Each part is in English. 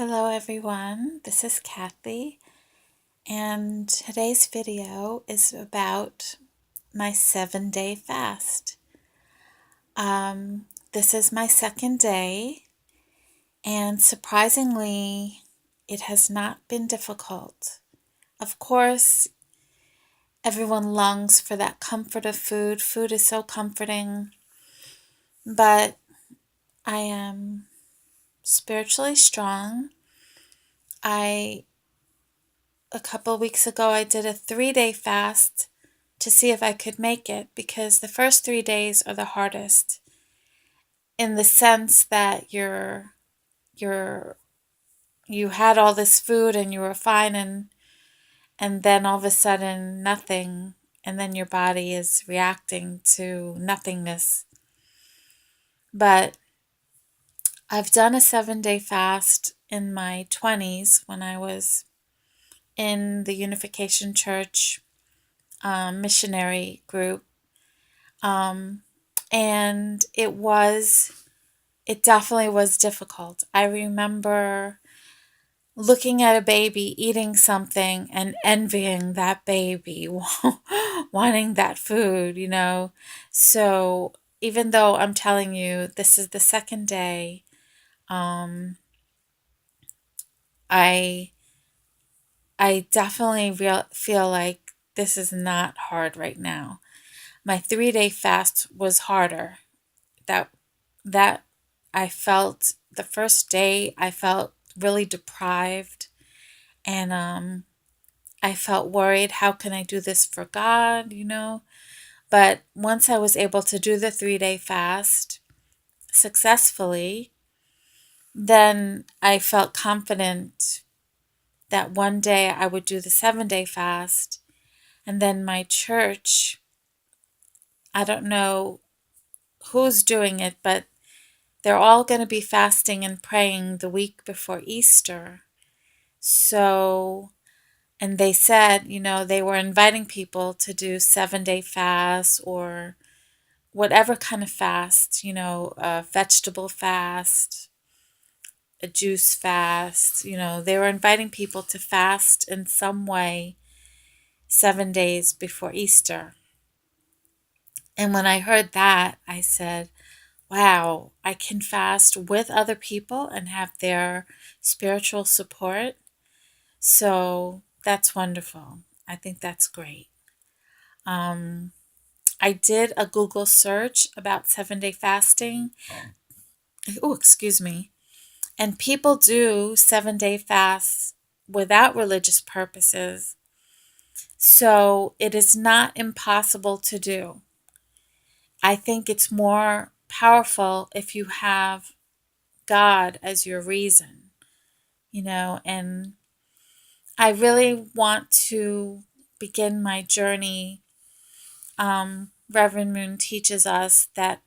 Hello everyone, this is Kathy, and today's video is about my 7-day fast. This is my second day, and surprisingly, it has not been difficult. Of course, everyone longs for that comfort of food. Food is so comforting, but I am spiritually strong. A couple weeks ago, I did a 3-day fast to see if I could make it because the first 3 days are the hardest in the sense that you had all this food and you were fine, and then all of a sudden nothing, and then your body is reacting to nothingness. But I've done a 7-day fast in my 20s when I was in the Unification Church missionary group. And it definitely was difficult. I remember looking at a baby eating something and envying that baby, wanting that food. So even though I'm telling you this is the second day, um, I I definitely feel like this is not hard right now. My 3-day fast was harder. That that I felt the first day I felt really deprived, and I felt worried, how can I do this for God? But once I was able to do the 3-day fast successfully, then I felt confident that one day I would do the 7-day fast, and then my church, I don't know who's doing it, but they're all going to be fasting and praying the week before Easter. So, and they said, they were inviting people to do 7-day fasts or whatever kind of fast, a vegetable fast, a juice fast. They were inviting people to fast in some way 7 days before Easter. And when I heard that, I said, wow, I can fast with other people and have their spiritual support. So that's wonderful. I think that's great. Um, I did a Google search about 7-day fasting. Oh, excuse me. And people do 7-day fasts without religious purposes. So it is not impossible to do. I think it's more powerful if you have God as your reason, and I really want to begin my journey. Reverend Moon teaches us that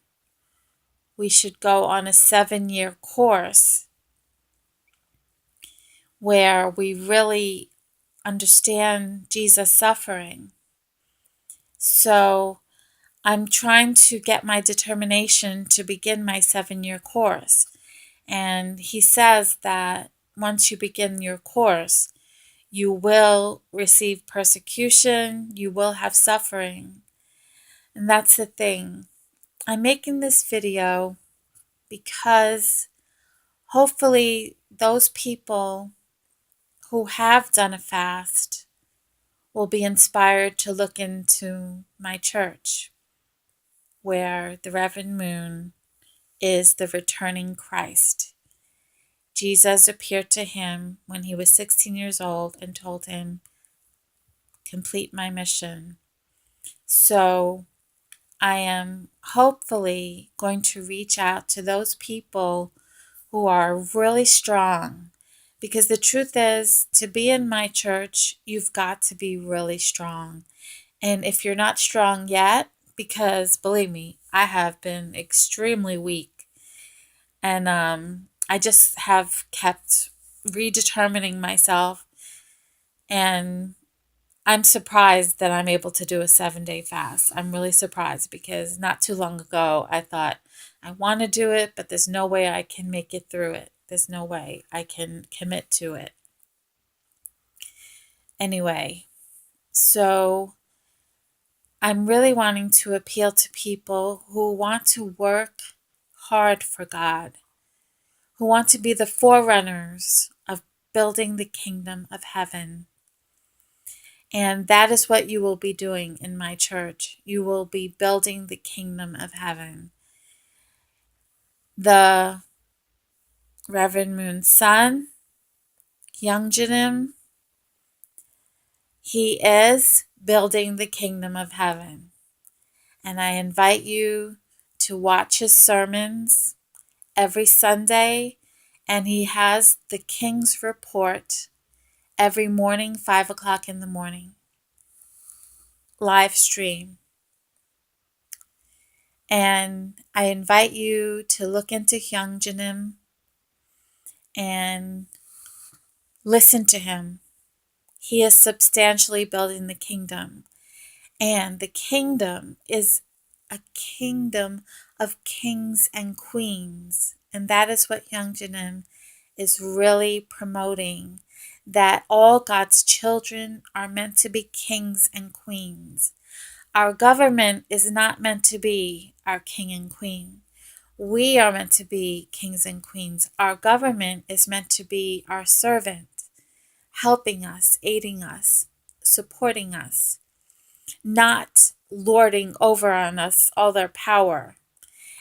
we should go on a 7-year course where we really understand Jesus' suffering. So I'm trying to get my determination to begin my 7-year course. And he says that once you begin your course, you will receive persecution, you will have suffering. And that's the thing. I'm making this video because hopefully those people who have done a fast will be inspired to look into my church, where the Reverend Moon is the returning Christ. Jesus appeared to him when he was 16 years old and told him, complete my mission. So I am hopefully going to reach out to those people who are really strong, because the truth is, to be in my church, you've got to be really strong. And if you're not strong yet, because believe me, I have been extremely weak, and I just have kept redetermining myself, and I'm surprised that I'm able to do a 7-day fast. I'm really surprised because not too long ago I thought I want to do it, but there's no way I can make it through it. there's no way I can commit to it. Anyway, so I'm really wanting to appeal to people who want to work hard for God, who want to be the forerunners of building the kingdom of heaven. And that is what you will be doing in my church. You will be building the kingdom of heaven. The Reverend Moon's son, Youngjanim, he is building the kingdom of heaven. And I invite you to watch his sermons every Sunday. And he has the King's Report every morning, 5 o'clock in the morning. Live stream. And I invite you to look into Youngjanim and listen to him. He is substantially building the kingdom. And the kingdom is a kingdom of kings and queens. And that is what Youngjanim is really promoting. That all God's children are meant to be kings and queens. Our government is not meant to be our king and queen. We are meant to be kings and queens. Our government is meant to be our servant, helping us, aiding us, supporting us, not lording over on us all their power.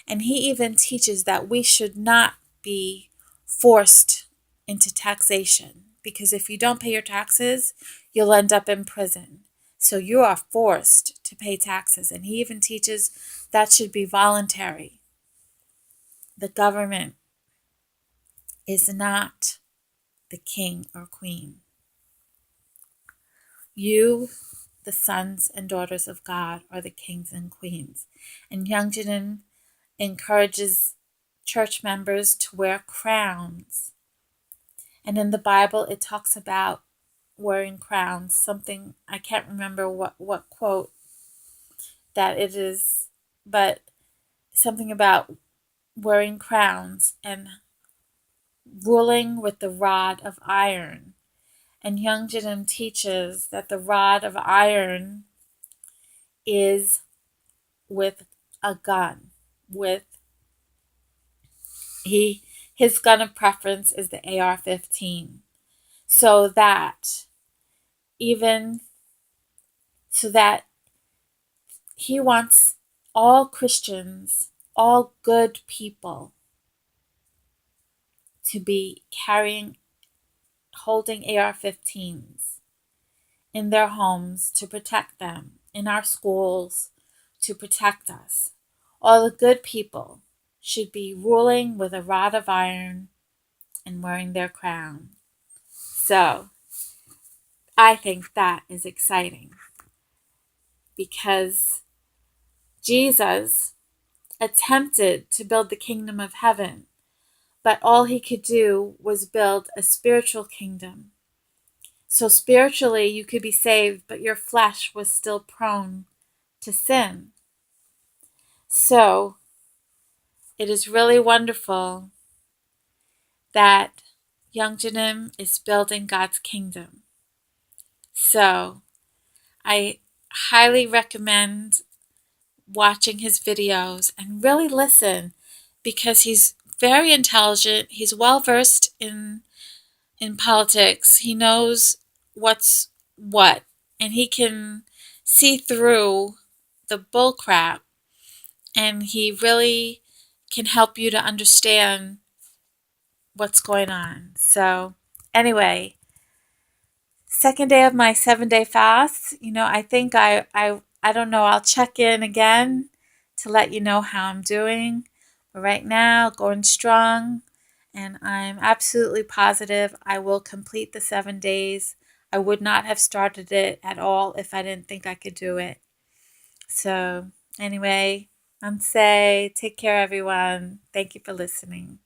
And he even teaches that we should not be forced into taxation, because if you don't pay your taxes, you'll end up in prison. So you are forced to pay taxes. And he even teaches that should be voluntary. The government is not the king or queen. You, the sons and daughters of God, are the kings and queens. And Youngjanim encourages church members to wear crowns. And in the Bible, it talks about wearing crowns. Something, I can't remember what quote that it is, but something about wearing crowns and ruling with the rod of iron. And Youngjanim teaches that the rod of iron is with a gun. His gun of preference is the AR-15. So that he wants all Christians, all good people, to be holding AR-15s in their homes to protect them, in our schools to protect us. All the good people should be ruling with a rod of iron and wearing their crown. So I think that is exciting, because Jesus attempted to build the kingdom of heaven, but all he could do was build a spiritual kingdom. So spiritually you could be saved, but your flesh was still prone to sin. So it is really wonderful that Youngjanim is building God's kingdom. So I highly recommend watching his videos and really listen, because he's very intelligent. He's well versed in politics. He knows what's what, and he can see through the bull crap, and he really can help you to understand what's going on. So anyway, second day of my 7-day fast. I think I don't know, I'll check in again to let you know how I'm doing. But right now, going strong, and I'm absolutely positive I will complete the 7 days. I would not have started it at all if I didn't think I could do it. So anyway, take care, everyone. Thank you for listening.